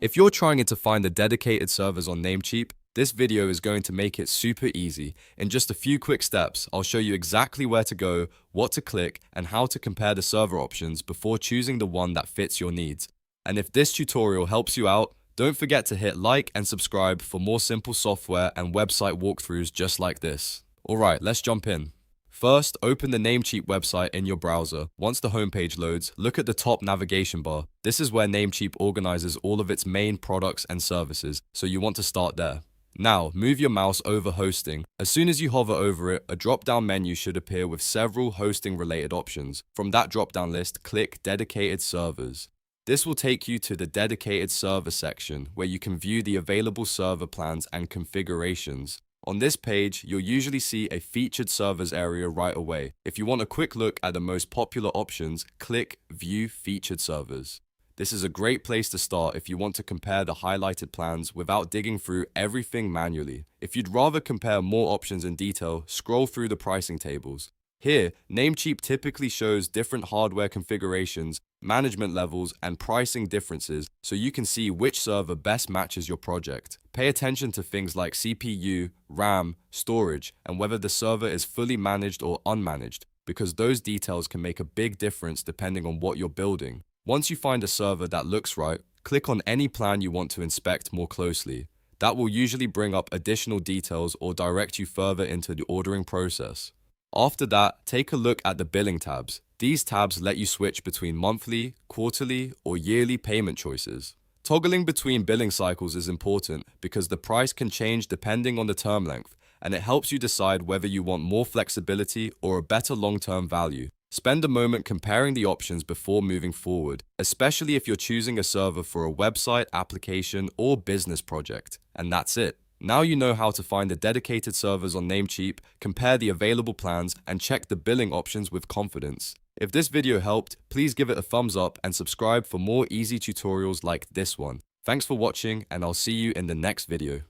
If you're trying to find the dedicated servers on Namecheap, this video is going to make it super easy. In just a few quick steps, I'll show you exactly where to go, what to click, and how to compare the server options before choosing the one that fits your needs. And if this tutorial helps you out, don't forget to hit like and subscribe for more simple software and website walkthroughs just like this. Alright, let's jump in. First, open the Namecheap website in your browser. Once the homepage loads, look at the top navigation bar. This is where Namecheap organizes all of its main products and services, so you want to start there. Now, move your mouse over hosting. As soon as you hover over it, a drop-down menu should appear with several hosting-related options. From that drop-down list, click Dedicated Servers. This will take you to the Dedicated Server section, where you can view the available server plans and configurations. On this page, you'll usually see a featured servers area right away. If you want a quick look at the most popular options, click View Featured Servers. This is a great place to start if you want to compare the highlighted plans without digging through everything manually. If you'd rather compare more options in detail, scroll through the pricing tables. Here, Namecheap typically shows different hardware configurations, management levels, and pricing differences so you can see which server best matches your project. Pay attention to things like CPU, RAM, storage, and whether the server is fully managed or unmanaged, because those details can make a big difference depending on what you're building. Once you find a server that looks right, click on any plan you want to inspect more closely. That will usually bring up additional details or direct you further into the ordering process. After that, take a look at the billing tabs. These tabs let you switch between monthly, quarterly, or yearly payment choices. Toggling between billing cycles is important because the price can change depending on the term length, and it helps you decide whether you want more flexibility or a better long-term value. Spend a moment comparing the options before moving forward, especially if you're choosing a server for a website, application, or business project. And that's it. Now you know how to find the dedicated servers on Namecheap, compare the available plans, and check the billing options with confidence. If this video helped, please give it a thumbs up and subscribe for more easy tutorials like this one. Thanks for watching, and I'll see you in the next video.